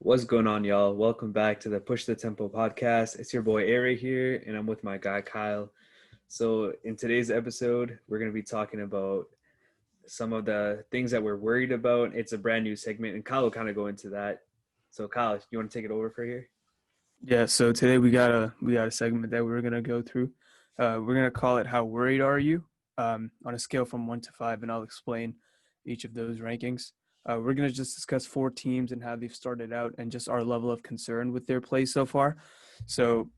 What's going on, y'all? Welcome back to the Push the Tempo podcast. It's your boy Aray here, and I'm with my guy Kyle. So, in today's episode, we're going to be talking about some of the things that we're worried about. It's a brand new segment, and Kyle will kind of go into that. So, Kyle, you want to take it over for here? Yeah, so today we got a segment that we're gonna go through. We're gonna call it "How Worried Are You?" On a scale from 1 to 5, and I'll explain each of those rankings. We're gonna just discuss four teams and how they've started out, and just our level of concern with their play so far. So,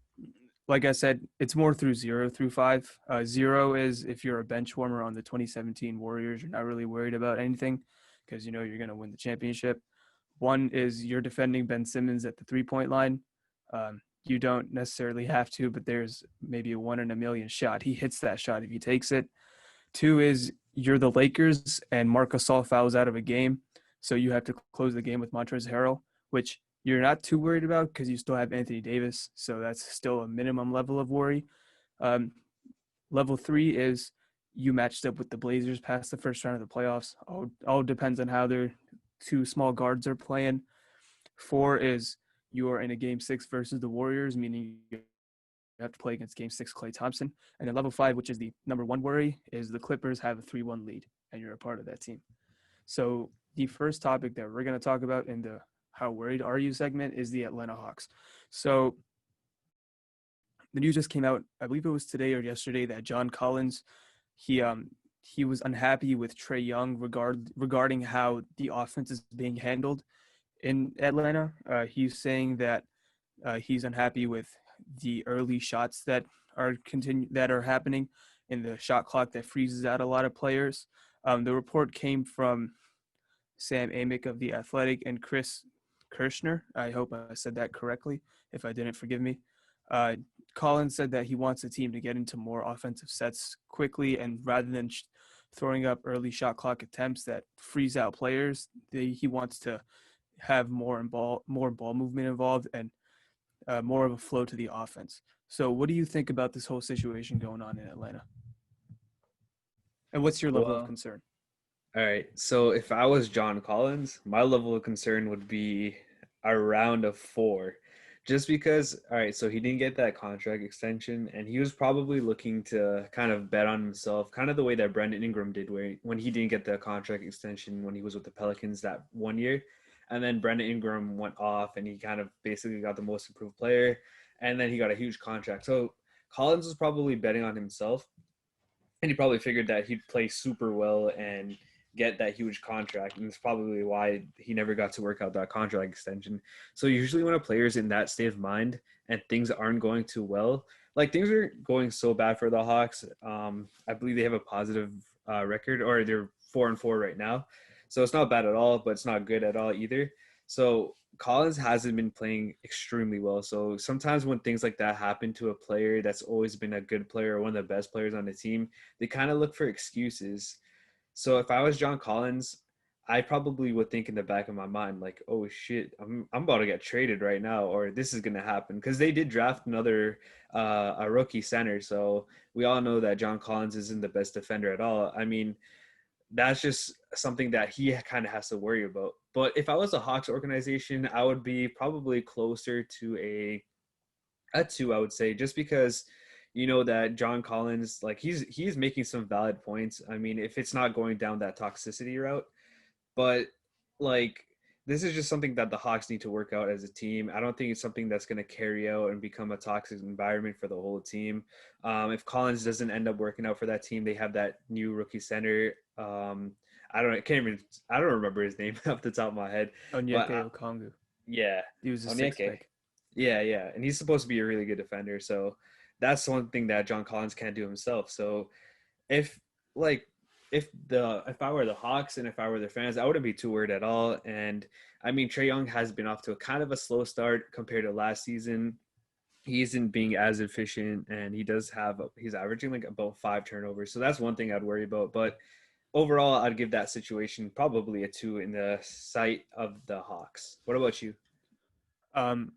like I said, it's more through 0 through 5. 0 is if you're a bench warmer on the 2017 Warriors, you're not really worried about anything because you know you're gonna win the championship. 1 is you're defending Ben Simmons at the 3-point line. You don't necessarily have to, but there's maybe a 1 in a million shot. He hits that shot if he takes it. 2 is you're the Lakers and Marc Gasol fouls out of a game, so you have to close the game with Montrezl Harrell, which you're not too worried about because you still have Anthony Davis, so that's still a minimum level of worry. Um, Level 3 is you matched up with the Blazers past the first round of the playoffs. All depends on how their two small guards are playing. 4 is you are in a game 6 versus the Warriors, meaning you have to play against game 6 Klay Thompson. And then level 5, which is the number 1 worry, is the Clippers have a 3-1 lead and you're a part of that team. So the first topic that we're going to talk about in the How Worried Are You segment is the Atlanta Hawks. So the news just came out, I believe it was today or yesterday, that John Collins, he was unhappy with Trae Young regarding how the offense is being handled in Atlanta. He's saying that he's unhappy with the early shots that are happening in the shot clock that freezes out a lot of players. The report came from Sam Amick of The Athletic and Chris Kirschner. I hope I said that correctly. If I didn't, forgive me. Collins said that he wants the team to get into more offensive sets quickly, and rather than throwing up early shot clock attempts that freeze out players, he wants to have more ball movement involved and more of a flow to the offense. So what do you think about this whole situation going on in Atlanta? And what's your level of Well, concern? all right. So, if I was John Collins, my level of concern would be around a 4. Just because, all right, so he didn't get that contract extension, and he was probably looking to kind of bet on himself, kind of the way that Brandon Ingram did, when he didn't get the contract extension when he was with the Pelicans that 1 year, and then Brandon Ingram went off, and he kind of basically got the most improved player, and then he got a huge contract. So Collins was probably betting on himself, and he probably figured that he'd play super well and get that huge contract, and it's probably why he never got to work out that contract extension. So usually when a player's in that state of mind and things aren't going too well, like things are going so bad for the Hawks, I believe they have a positive record, or they're 4-4 right now, so it's not bad at all, but it's not good at all either. So Collins hasn't been playing extremely well. So sometimes when things like that happen to a player that's always been a good player or one of the best players on the team, they kind of look for excuses. So if I was John Collins, I probably would think in the back of my mind, like, oh shit, I'm about to get traded right now, or this is gonna happen. Because they did draft another a rookie center. So we all know that John Collins isn't the best defender at all. I mean, that's just something that he kind of has to worry about. But if I was a Hawks organization, I would be probably closer to a 2, I would say, just because you know that John Collins, like he's making some valid points. I mean, if it's not going down that toxicity route, but like this is just something that the Hawks need to work out as a team. I don't think it's something that's going to carry out and become a toxic environment for the whole team. If Collins doesn't end up working out for that team, they have that new rookie center. I don't remember his name off the top of my head, but Onyeka Okongwu. yeah, He was a sixth Onyeke. pick. Yeah, and he's supposed to be a really good defender. So that's one thing that John Collins can't do himself. So if like if I were the Hawks and if I were their fans, I wouldn't be too worried at all. And I mean, Trae Young has been off to a kind of a slow start compared to last season. He isn't being as efficient, and he's averaging like about 5 turnovers. So that's one thing I'd worry about. But overall, I'd give that situation probably a 2 in the sight of the Hawks. What about you? Um,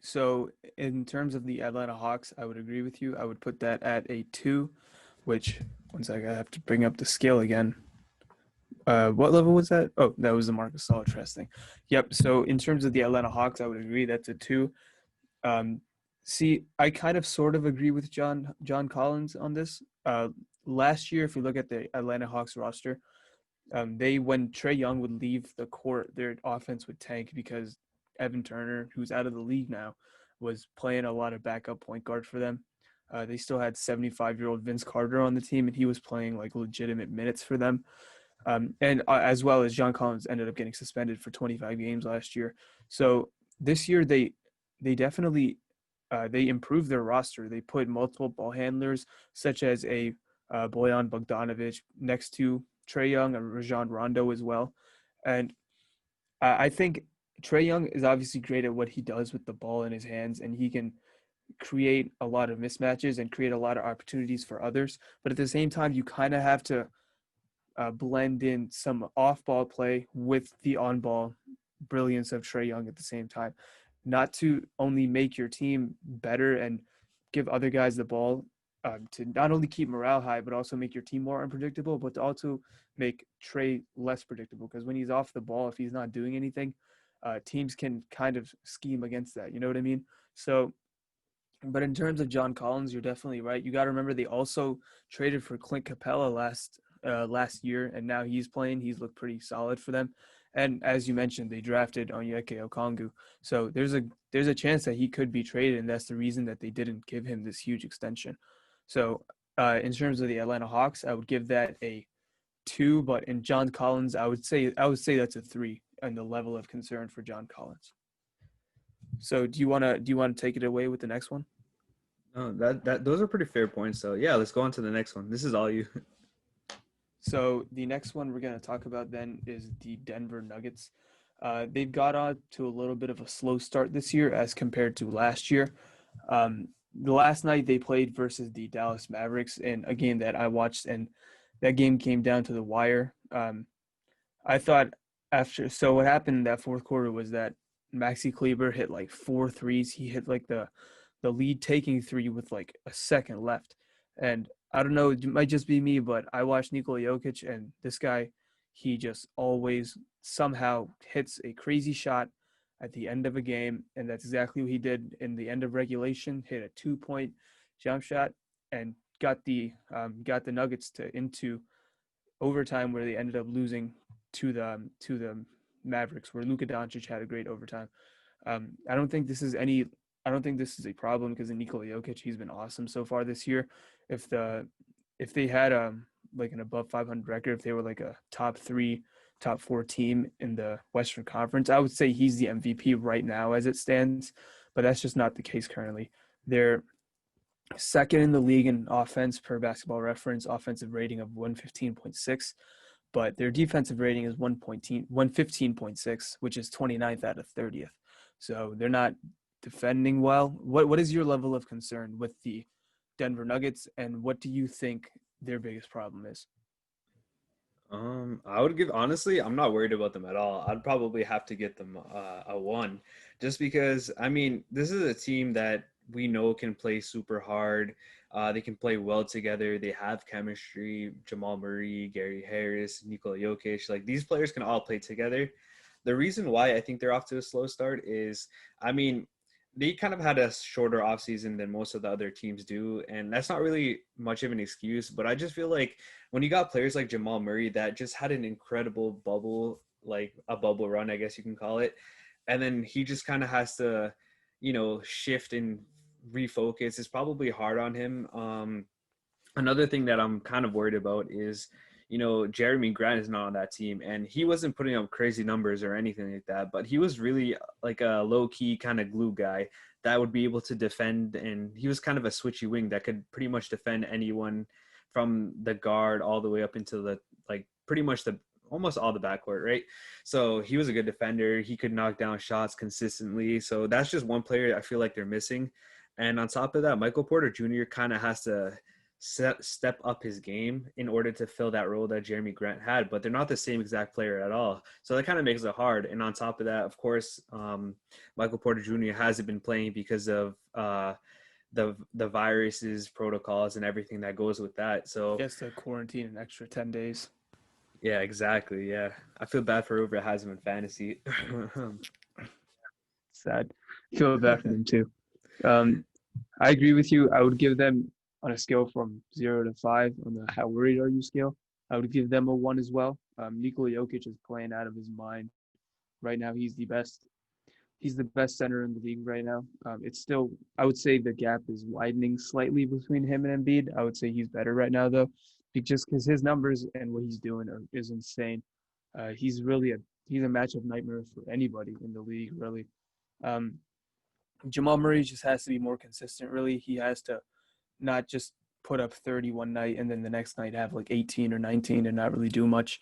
so in terms of the Atlanta Hawks, I would agree with you. I would put that at a 2, which one second, I have to bring up the scale again. What level was that? Oh, that was the Marcus Gasol testing. Yep. So in terms of the Atlanta Hawks, I would agree that's a 2. Um, See, I kind of sort of agree with John Collins on this. Last year, if you look at the Atlanta Hawks roster, they when Trae Young would leave the court, their offense would tank because Evan Turner, who's out of the league now, was playing a lot of backup point guard for them. They still had 75-year-old Vince Carter on the team, and he was playing like legitimate minutes for them. And as well as John Collins ended up getting suspended for 25 games last year. So this year they definitely they improved their roster. They put multiple ball handlers such as a Bojan Bogdanovic next to Trae Young and Rajon Rondo as well. And I think Trae Young is obviously great at what he does with the ball in his hands, and he can create a lot of mismatches and create a lot of opportunities for others. But at the same time, you kind of have to blend in some off-ball play with the on-ball brilliance of Trae Young at the same time, not to only make your team better and give other guys the ball to not only keep morale high, but also make your team more unpredictable, but to also make Trae less predictable. Because when he's off the ball, if he's not doing anything, teams can kind of scheme against that. You know what I mean? So, but in terms of John Collins, you're definitely right. You got to remember they also traded for Clint Capella last year, and now he's playing. He's looked pretty solid for them. And as you mentioned, they drafted Onyeka Okongwu, so there's a chance that he could be traded, and that's the reason that they didn't give him this huge extension. So in terms of the Atlanta Hawks, I would give that a 2, but in John Collins, I would say that's a 3 on the level of concern for John Collins. So do you want to take it away with the next one? No, that those are pretty fair points. So yeah, let's go on to the next one. This is all you. So the next one we're going to talk about then is the Denver Nuggets. They've got on to a little bit of a slow start this year as compared to last year. The last night they played versus the Dallas Mavericks in a game that I watched, and that game came down to the wire. I thought so what happened in that fourth quarter was that Maxi Kleber hit like 4 threes. He hit like the lead taking three with like a second left. And I don't know, it might just be me, but I watched Nikola Jokic, and this guy, he just always somehow hits a crazy shot at the end of a game. And that's exactly what he did in the end of regulation, hit a 2-point jump shot and got the Nuggets to into overtime where they ended up losing to the Mavericks, where Luka Doncic had a great overtime. I don't think this is any. I don't think this is a problem because in Nikola Jokic, he's been awesome so far this year. If they had like an above 500 record, if they were like a top 3, top 4 team in the Western Conference, I would say he's the MVP right now as it stands. But that's just not the case currently. They're second in the league in offense per Basketball Reference, offensive rating of 115.6, but their defensive rating is 115.6, which is 29th out of 30th. So they're not defending well. What is your level of concern with the Denver Nuggets, and what do you think their biggest problem is? I would give honestly, I'm not worried about them at all. I'd probably have to get them a 1, just because I mean this is a team that we know can play super hard. They can play well together. They have chemistry. Jamal Murray, Gary Harris, Nikola Jokic, like these players can all play together. The reason why I think they're off to a slow start is, I mean, they kind of had a shorter offseason than most of the other teams do, and that's not really much of an excuse. But I just feel like when you got players like Jamal Murray that just had an incredible bubble, like a bubble run, I guess you can call it, and then he just kind of has to, shift and refocus. It's probably hard on him. Another thing that I'm kind of worried about is, Jeremy Grant is not on that team, and he wasn't putting up crazy numbers or anything like that, but he was really like a low key kind of glue guy that would be able to defend, and he was kind of a switchy wing that could pretty much defend anyone from the guard all the way up into the like pretty much the almost all the backcourt, right? So he was a good defender. He could knock down shots consistently. So that's just one player I feel like they're missing. And on top of that, Michael Porter Jr. kind of has to step up his game in order to fill that role that Jeremy Grant had, but they're not the same exact player at all. So that kind of makes it hard. And on top of that, of course, Michael Porter Jr. hasn't been playing because of the viruses, protocols, and everything that goes with that. He So has to quarantine an extra 10 days. Yeah, exactly. Yeah, I feel bad for whoever has him in fantasy. Sad. Feel bad for them too. Um, I agree with you. I would give them on a scale from 0 to 5 on the how worried are you scale. I would give them a 1 as well. Nikola Jokic is playing out of his mind right now. He's the best. He's the best center in the league right now. It's still, I would say, the gap is widening slightly between him and Embiid. I would say he's better right now though, just because his numbers and what he's doing is insane. He's really a matchup nightmare for anybody in the league, really. Um, Jamal Murray just has to be more consistent. Really, he has to not just put up 30 one night and then the next night have like 18 or 19 and not really do much.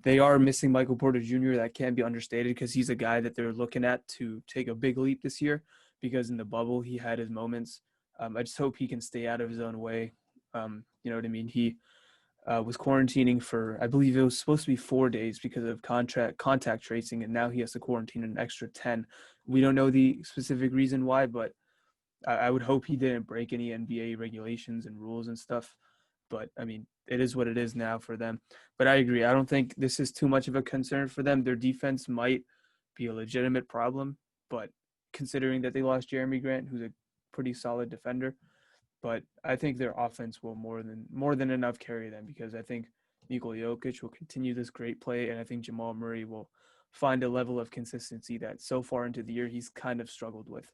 They are missing Michael Porter Jr. That can't be understated because he's a guy that they're looking at to take a big leap this year because in the bubble he had his moments. I just hope he can stay out of his own way. You know what I mean? He was quarantining for, I believe it was supposed to be 4 days because of contact tracing, and now he has to quarantine an extra 10. We don't know the specific reason why, but I would hope he didn't break any NBA regulations and rules and stuff. But I mean, it is what it is now for them. But I agree. I don't think this is too much of a concern for them. Their defense might be a legitimate problem, but considering that they lost Jeremy Grant, who's a pretty solid defender, but I think their offense will more than enough carry them because I think Nikola Jokic will continue this great play, and I think Jamal Murray will find a level of consistency that so far into the year he's kind of struggled with.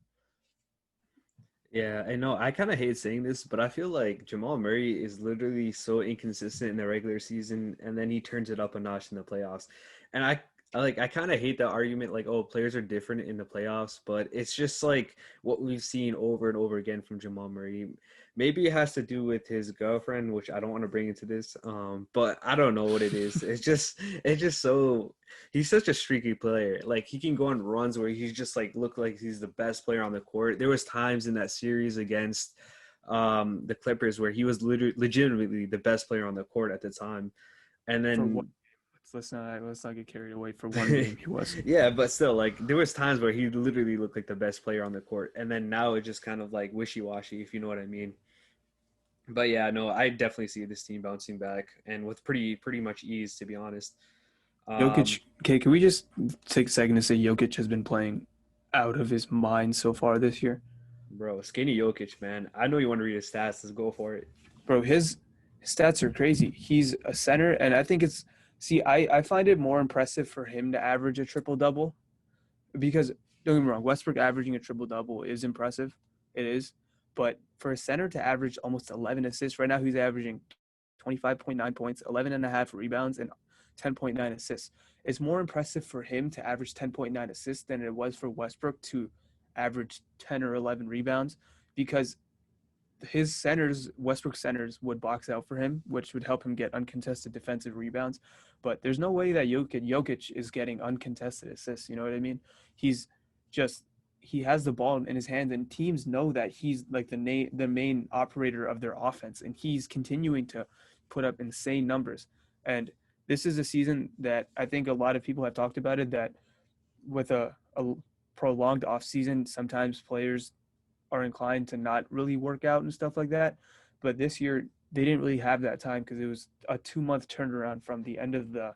Yeah, I know. I kind of hate saying this, but I feel like Jamal Murray is literally so inconsistent in the regular season, and then he turns it up a notch in the playoffs. And I kind of hate that argument, like, oh, players are different in the playoffs, but it's just like what we've seen over and over again from Jamal Murray. Maybe it has to do with his girlfriend, which I don't want to bring into this, but I don't know what it is. It's just so he's such a streaky player. Like he can go on runs where he's just like look like he's the best player on the court. There was times in that series against the Clippers where he was legitimately the best player on the court at the time. And For one, then let's not get carried away. For one game, he was. yeah, but still like there was times where he literally looked like the best player on the court. And then now it's just kind of like wishy-washy, if you know what I mean. But yeah, no, I definitely see this team bouncing back and with pretty much ease, to be honest. Um, Jokic. Okay, can we just take a second to say Jokic has been playing out of his mind so far this year, Bro, skinny Jokic, man. I know you want to read his stats. Let's go for it. bro? His stats are crazy. He's a center, and I think it's. See, I find it more impressive for him to average a triple double because don't get me wrong, Westbrook averaging a triple double is impressive. It is. But for a center to average almost 11 assists, right now he's averaging 25.9 points, 11 and a half rebounds, and 10.9 assists. It's more impressive for him to average 10.9 assists than it was for Westbrook to average 10 or 11 rebounds because his centers, Westbrook centers, would box out for him, which would help him get uncontested defensive rebounds. But there's no way that Jokic is getting uncontested assists. You know what I mean? He's just he has the ball in his hands, and teams know that he's like the main operator of their offense, and he's continuing to put up insane numbers. And this is a season that I think a lot of people have talked about it that with a prolonged off season, sometimes players are inclined to not really work out and stuff like that. But this year they didn't really have that time because it was a 2 month turnaround from the end of the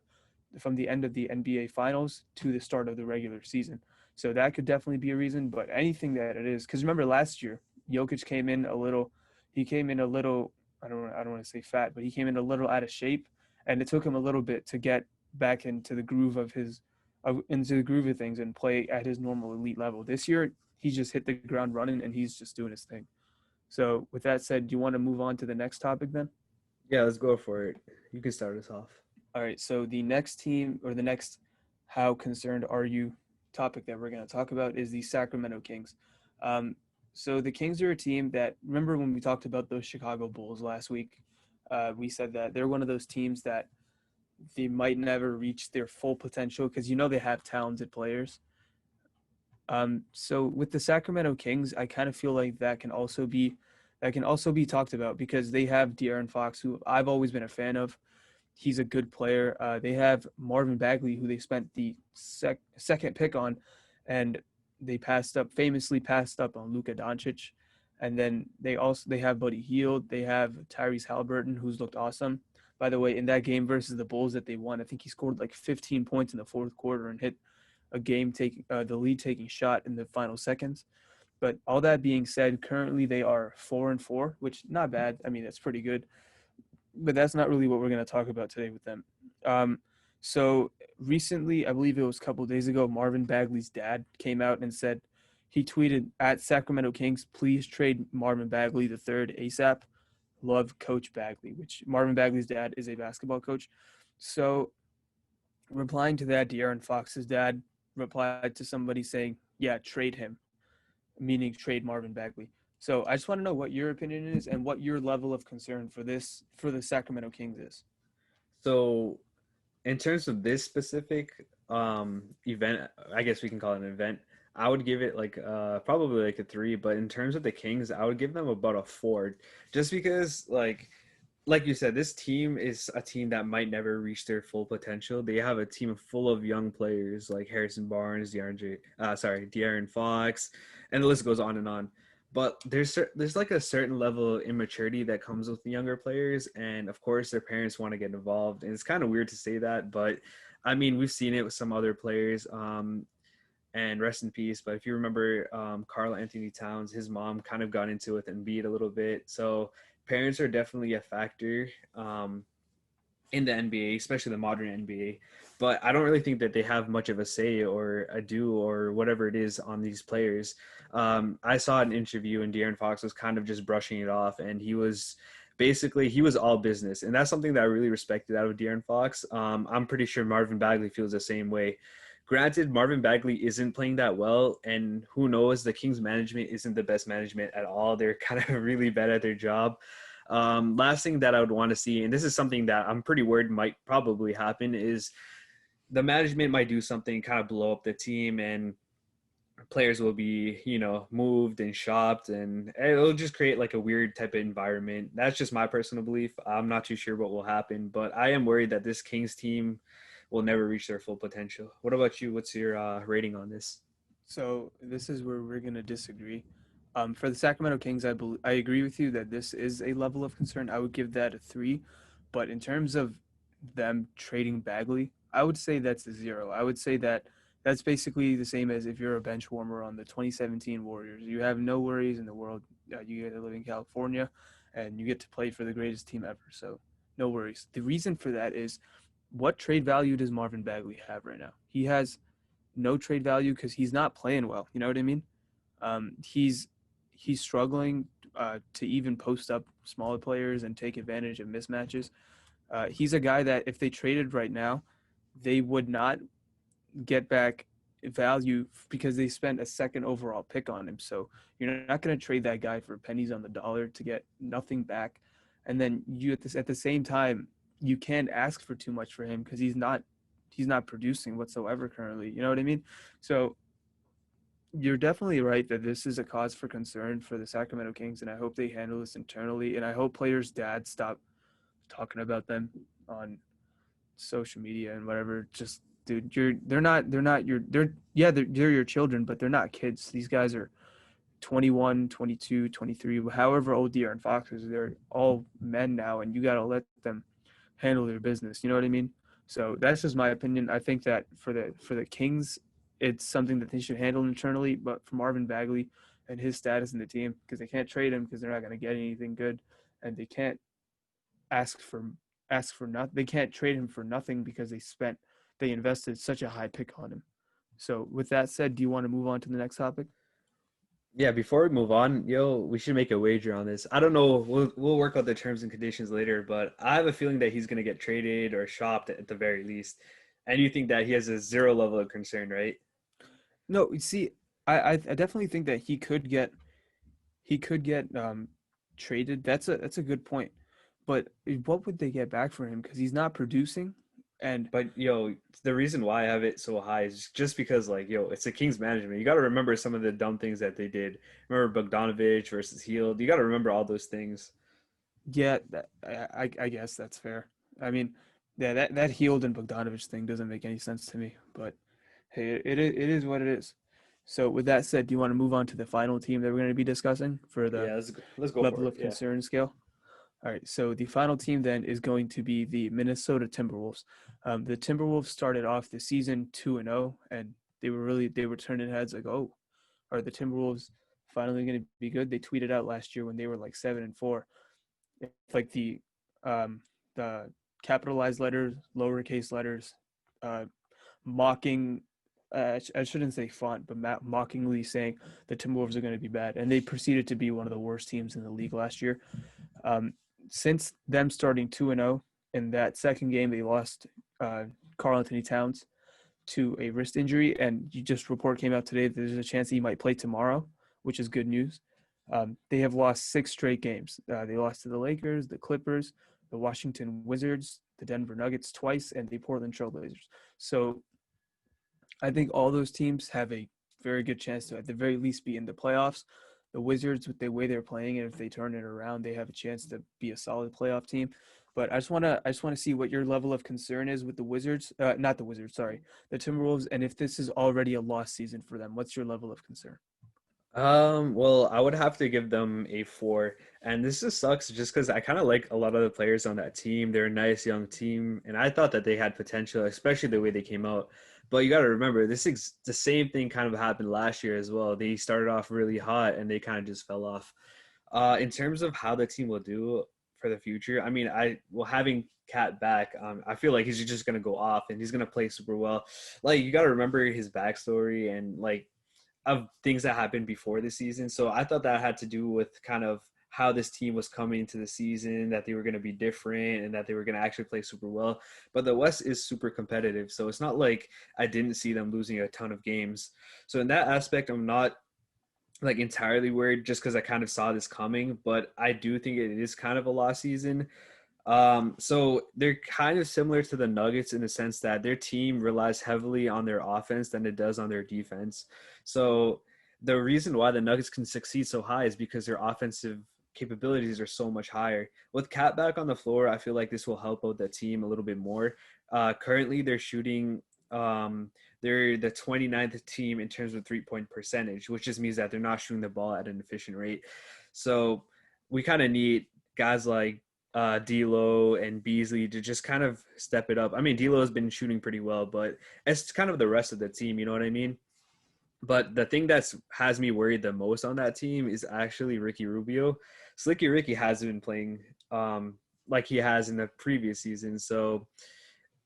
NBA finals to the start of the regular season. So that could definitely be a reason. But anything that it is, because remember last year, Jokic came in a little. He came in a little. I don't want to say fat, but he came in a little out of shape, and it took him a little bit to get back into the groove of things and play at his normal elite level. This year, he just hit the ground running and he's just doing his thing. So, with that said, do you want to move on to the next topic then? Yeah, let's go for it. You can start us off. All right. So, the next team or the next how concerned are you topic that we're going to talk about is the Sacramento Kings. Um, so, the Kings are a team that, remember when we talked about those Chicago Bulls last week? We said that they're one of those teams that they might never reach their full potential because they have talented players. So with the Sacramento Kings, I kind of feel like that can also be talked about because they have De'Aaron Fox, who I've always been a fan of. He's a good player. They have Marvin Bagley, who they spent the second pick on, and they famously passed up on Luka Doncic. And then they have Buddy Hield. They have Tyrese Halliburton, who's looked awesome. By the way, in that game versus the Bulls that they won, I think he scored like 15 points in the fourth quarter and hit a game taking the lead taking shot in the final seconds. But all that being said, currently they are 4-4, which not bad. I mean, that's pretty good. But that's not really what we're going to talk about today with them. Um, so recently, I believe it was a couple of days ago, Marvin Bagley's dad came out and said he tweeted at Sacramento Kings, please trade Marvin Bagley the third ASAP. Love Coach Bagley, which Marvin Bagley's dad is a basketball coach. So replying to that, De'Aaron Fox's dad replied to somebody saying, yeah, trade him, meaning trade Marvin Bagley. So I just want to know what your opinion is and what your level of concern for the Sacramento Kings is. So in terms of this specific event, I guess we can call it an event. I would give it like probably like a three, but in terms of the Kings, I would give them about a four, just because like you said, this team is a team that might never reach their full potential. They have a team full of young players like Harrison Barnes, De'Aaron Fox, and the list goes on and on. But there's like a certain level of immaturity that comes with the younger players, and of course their parents want to get involved. And it's kind of weird to say that, but I mean we've seen it with some other players. And rest in peace. But if you remember, Karl Anthony Towns, his mom kind of got into it and beat a little bit. So parents are definitely a factor in the NBA, especially the modern NBA. But I don't really think that they have much of a say or a do or whatever it is on these players. I saw an interview and De'Aaron Fox was kind of just brushing it off, and he was all business, and that's something that I really respected out of De'Aaron Fox. I'm pretty sure Marvin Bagley feels the same way. Granted, Marvin Bagley isn't playing that well, and who knows, the Kings management isn't the best management at all. They're kind of really bad at their job. Last thing that I would want to see, and this is something that I'm pretty worried might probably happen, is the management might do something, kind of blow up the team, and players will be, moved and shopped, and it'll just create like a weird type of environment. That's just my personal belief. I'm not too sure what will happen, but I am worried that this Kings team will never reach their full potential. What about you? What's your rating on this? So this is where we're going to disagree. For the Sacramento Kings, I agree with you that this is a level of concern. I would give that a three, but in terms of them trading Bagley, I would say that's a zero. I would say that that's basically the same as if you're a bench warmer on the 2017 Warriors. You have no worries in the world. You get to live in California, and you get to play for the greatest team ever. So no worries. The reason for that is, what trade value does Marvin Bagley have right now? He has no trade value because he's not playing well. You know what I mean? He's struggling to even post up smaller players and take advantage of mismatches. He's a guy that if they traded right now, they would not get back value because they spent a second overall pick on him. So you're not going to trade that guy for pennies on the dollar to get nothing back. And then you at the same time, you can't ask for too much for him because he's not producing whatsoever currently. You know what I mean? So you're definitely right that this is a cause for concern for the Sacramento Kings, and I hope they handle this internally. And I hope players' dads stop talking about them on social media and whatever. Just dude, they're your children, but they're not kids. These guys are 21, 22, 23, however old De'Aaron Fox is. They're all men now, and you got to let them handle their business. You know what I mean? So that's just my opinion. I think that for the Kings, it's something that they should handle internally. But for Marvin Bagley and his status in the team, because they can't trade him because they're not going to get anything good, and they can't ask for nothing. They can't trade him for nothing because they invested such a high pick on him. So with that said, do you want to move on to the next topic? Yeah, before we move on, we should make a wager on this. I don't know. We'll work out the terms and conditions later, but I have a feeling that he's gonna get traded or shopped at the very least. And you think that he has a zero level of concern, right? No, you see, I definitely think that he could get traded. That's a good point. But what would they get back for him? Because he's not producing, and But the reason why I have it so high is just because it's the Kings management. You got to remember some of the dumb things that they did. Remember Bogdanovich versus Heald. You got to remember all those things. yeah, I guess that's fair. I mean, yeah, that Heald and Bogdanovich thing doesn't make any sense to me. But hey, it is what it is. So with that said, do you want to move on to the final team that we're going to be discussing for the Yeah, let's go for level it. of Yeah. concern scale? All right, so the final team then is going to be the Minnesota Timberwolves. The Timberwolves started off the season 2-0, and they were turning heads like, oh, are the Timberwolves finally going to be good? They tweeted out last year when they were like 7-4, it's like um, the capitalized letters, lowercase letters, uh, mocking. I shouldn't say font, but mockingly saying the Timberwolves are going to be bad, and they proceeded to be one of the worst teams in the league last year. Um, since them starting 2-0, in that second game they lost Karl Anthony Towns to a wrist injury, and report came out today that there's a chance he might play tomorrow, which is good news. They have lost 6 straight games. They lost to the Lakers, the Clippers, the Washington Wizards, the Denver Nuggets twice, and the Portland Trailblazers. So I think all those teams have a very good chance to, at the very least, be in the playoffs. The Wizards, with the way they're playing, and if they turn it around, they have a chance to be a solid playoff team. But I just wanna see what your level of concern is with the Wizards, not the Wizards, sorry, the Timberwolves, and if this is already a lost season for them. What's your level of concern? Well, I would have to give them a 4. And this just sucks just because I kind of like a lot of the players on that team. They're a nice young team, and I thought that they had potential, especially the way they came out. But you got to remember, this is the same thing kind of happened last year as well. They started off really hot and they kind of just fell off. In terms of how the team will do for the future, I mean, having Cat back, I feel like he's just gonna go off and he's gonna play super well. Like you got to remember his backstory and like of things that happened before the season. So I thought that had to do with kind of how this team was coming into the season, that they were going to be different and that they were going to actually play super well. But the West is super competitive. So it's not like I didn't see them losing a ton of games. So in that aspect, I'm not like entirely worried just because I kind of saw this coming. But I do think it is kind of a lost season. So they're kind of similar to the Nuggets in the sense that their team relies heavily on their offense than it does on their defense. So the reason why the Nuggets can succeed so high is because their offensive capabilities are so much higher. With Cat back on the floor, I feel like this will help out the team a little bit more. Currently, they're shooting. They're the 29th team in terms of 3-point percentage, which just means that they're not shooting the ball at an efficient rate. So we kind of need guys like D'Lo and Beasley to just kind of step it up. I mean, D'Lo has been shooting pretty well, but it's kind of the rest of the team. You know what I mean? But the thing that's has me worried the most on that team is actually Ricky Rubio. Slicky Ricky hasn't been playing like he has in the previous season. So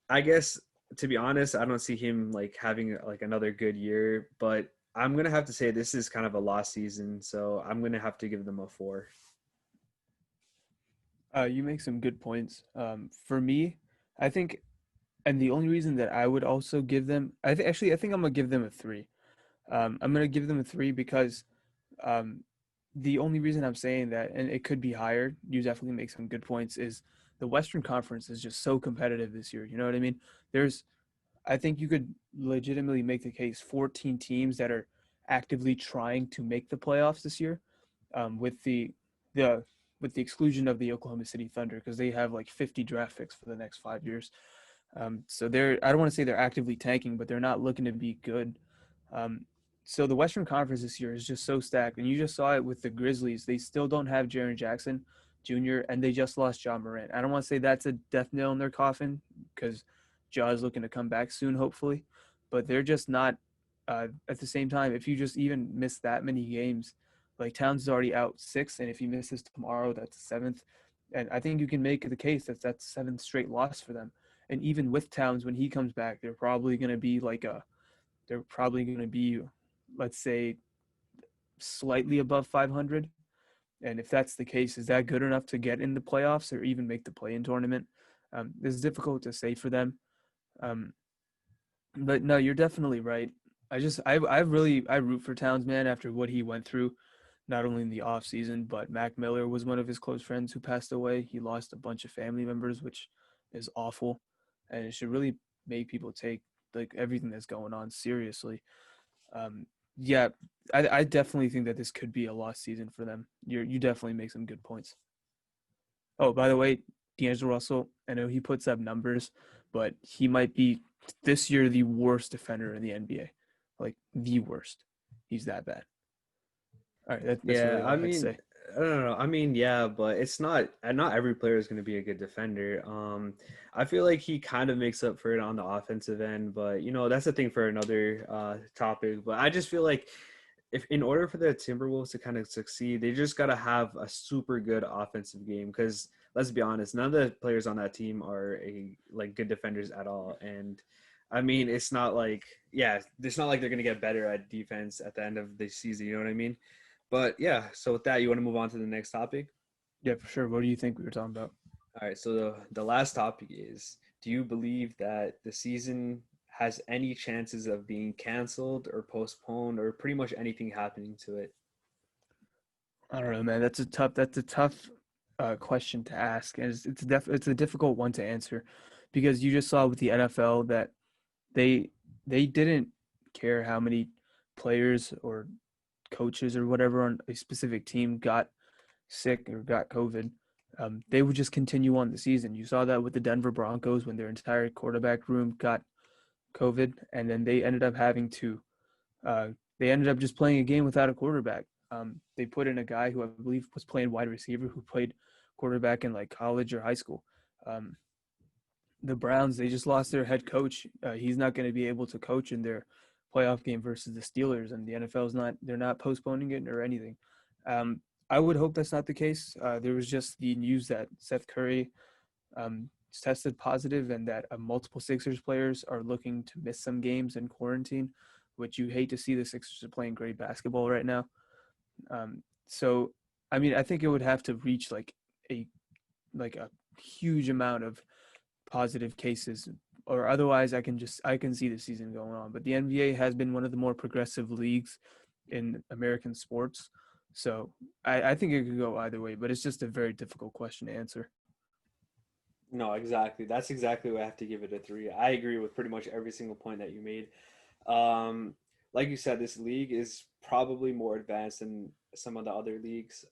I guess to be honest, I don't see him like having like another good year. But I'm gonna have to say this is kind of a lost season. So I'm gonna have to give them a 4. You make some good points. For me, I think, and the only reason that I would also give them, I think I'm gonna give them a 3. I'm gonna give them a 3 because um, the only reason I'm saying that, and it could be higher, you definitely make some good points, is the Western Conference is just so competitive this year. You know what I mean? There's, I think you could legitimately make the case 14 teams that are actively trying to make the playoffs this year, with the with the exclusion of the Oklahoma City Thunder because they have like 50 draft picks for the next 5 years. So they're, I don't want to say they're actively tanking, but they're not looking to be good. Um, so the Western Conference this year is just so stacked, and you just saw it with the Grizzlies. They still don't have Jaren Jackson Jr. and they just lost John Morant. I don't want to say that's a death nail in their coffin because Ja is looking to come back soon, hopefully, but they're just not. At the same time, if you just even miss that many games, like Towns is already out 6, and if he misses tomorrow, that's 7th. And I think you can make the case that that's 7th straight loss for them. And even with Towns, when he comes back, they're probably going to be, let's say, slightly above 500. And if that's the case, is that good enough to get in the playoffs or even make the play-in tournament? It's difficult to say for them. Um, but no, you're definitely right. I root for Towns, man, after what he went through, not only in the off season, but Mac Miller was one of his close friends who passed away. He lost a bunch of family members, which is awful, and it should really make people take like everything that's going on seriously. Um, yeah, I definitely think that this could be a lost season for them. You definitely make some good points. Oh, by the way, D'Angelo Russell, I know he puts up numbers, but he might be this year the worst defender in the NBA. Like the worst. He's that bad. All right, that's Yeah, really all I I had to mean, say. I don't know. I mean, yeah, but it's not. And not every player is going to be a good defender. I feel like he kind of makes up for it on the offensive end, but that's a thing for another topic. But I just feel like if in order for the Timberwolves to kind of succeed, they just got to have a super good offensive game. Because let's be honest, none of the players on that team are like good defenders at all. And I mean, it's not like it's not like they're going to get better at defense at the end of the season. You know what I mean? But yeah, so with that, you want to move on to the next topic? Yeah, for sure. What do you think we were talking about? All right, so the last topic is, do you believe that the season has any chances of being canceled or postponed or pretty much anything happening to it? I don't know, man. That's a tough question to ask, and it's a difficult one to answer because you just saw with the NFL that they they didn't care how many players or coaches or whatever on a specific team got sick or got COVID. They would just continue on the season. You saw that with the Denver Broncos when their entire quarterback room got COVID, and then uh, they ended up just playing a game without a quarterback. They put in a guy who I believe was playing wide receiver, who played quarterback in like college or high school. Um, the Browns, they just lost their head coach. He's not going to be able to coach in their playoff game versus the Steelers, and the NFL's not. They're not postponing it or anything. Um, I would hope that's not the case. There was just the news that Seth Curry tested positive and that multiple Sixers players are looking to miss some games in quarantine, which you hate to see. The Sixers are playing great basketball right now. So, I mean, I think it would have to reach a a huge amount of positive cases, or otherwise I can see the season going on. But the NBA has been one of the more progressive leagues in American sports, so I think it could go either way. But it's just a very difficult question to answer. No, exactly. That's exactly why I have to give it a three. I agree with pretty much every single point that you made. Um, like you said, this league is probably more advanced than some of the other leagues,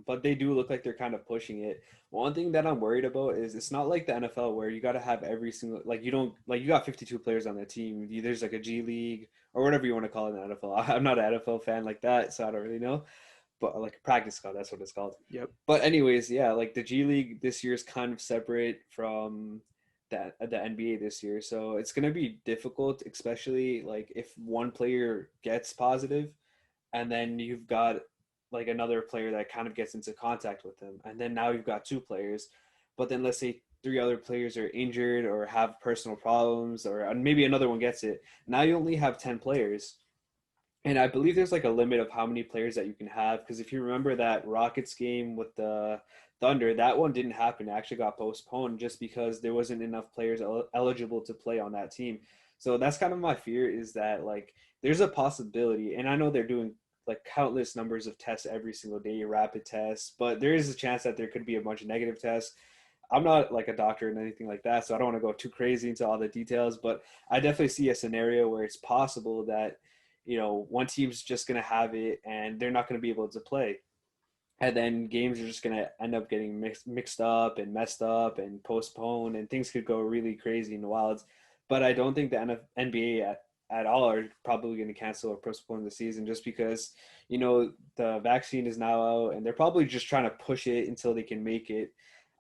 but they do look like they're kind of pushing it. One thing that I'm worried about is it's not like the NFL where you got to have every single like you don't like you got 52 players on the team. There's like a G League or whatever you want to call it in the NFL. I'm not an NFL fan like that, so I don't really know. But like a practice squad, that's what it's called. Yep. But anyways, yeah, like the G League this year is kind of separate from the NBA this year. So it's gonna be difficult, especially like if one player gets positive and then you've got like another player that kind of gets into contact with them. And then now you've got two players. But then let's say three other players are injured or have personal problems or maybe another one gets it. Now you only have 10 players. And I believe there's like a limit of how many players that you can have. Because if you remember that Rockets game with the Thunder, that one didn't happen. It actually got postponed just because there wasn't enough players eligible to play on that team. So that's kind of my fear is that like there's a possibility, and I know they're doing like countless numbers of tests every single day, rapid tests, but there is a chance that there could be a bunch of negative tests. I'm not like a doctor and anything like that, so I don't want to go too crazy into all the details, but I definitely see a scenario where it's possible that one team's just going to have it and they're not going to be able to play. And then games are just going to end up getting mixed up and messed up and postponed, and things could go really crazy in the wilds. But I don't think the NBA at all are probably going to cancel or postpone the season just because, the vaccine is now out and they're probably just trying to push it until they can make it.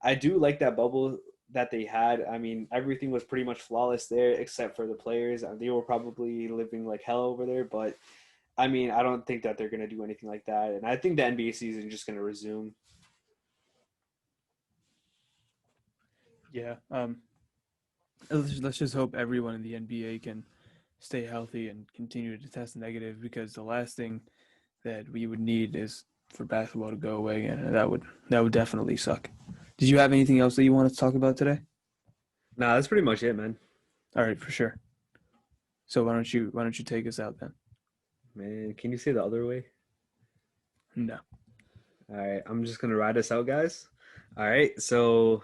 I do like that bubble that they had. I mean, everything was pretty much flawless there except for the players. They were probably living like hell over there, but I mean, I don't think that they're going to do anything like that. And I think the NBA season is just going to resume. Yeah. Let's just hope everyone in the NBA can stay healthy and continue to test negative, because the last thing that we would need is for basketball to go away, and that would definitely suck. Did you have anything else that you wanted to talk about today? Nah, that's pretty much it, man. All right, for sure. So why don't you take us out then? Man, can you say the other way? No. All right, I'm just going to ride us out, guys. All right, so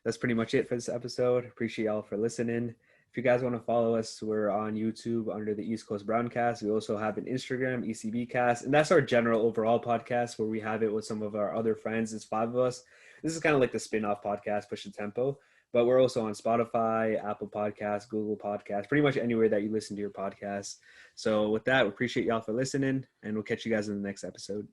that's pretty much it for this episode. Appreciate y'all for listening. If you guys want to follow us, we're on YouTube under the East Coast Browncast. We also have an Instagram, ECBcast, and that's our general overall podcast where we have it with some of our other friends. It's five of us. This is kind of like the spin-off podcast, Push the Tempo, but we're also on Spotify, Apple Podcasts, Google Podcasts, pretty much anywhere that you listen to your podcasts. So with that, we appreciate y'all for listening, and we'll catch you guys in the next episode.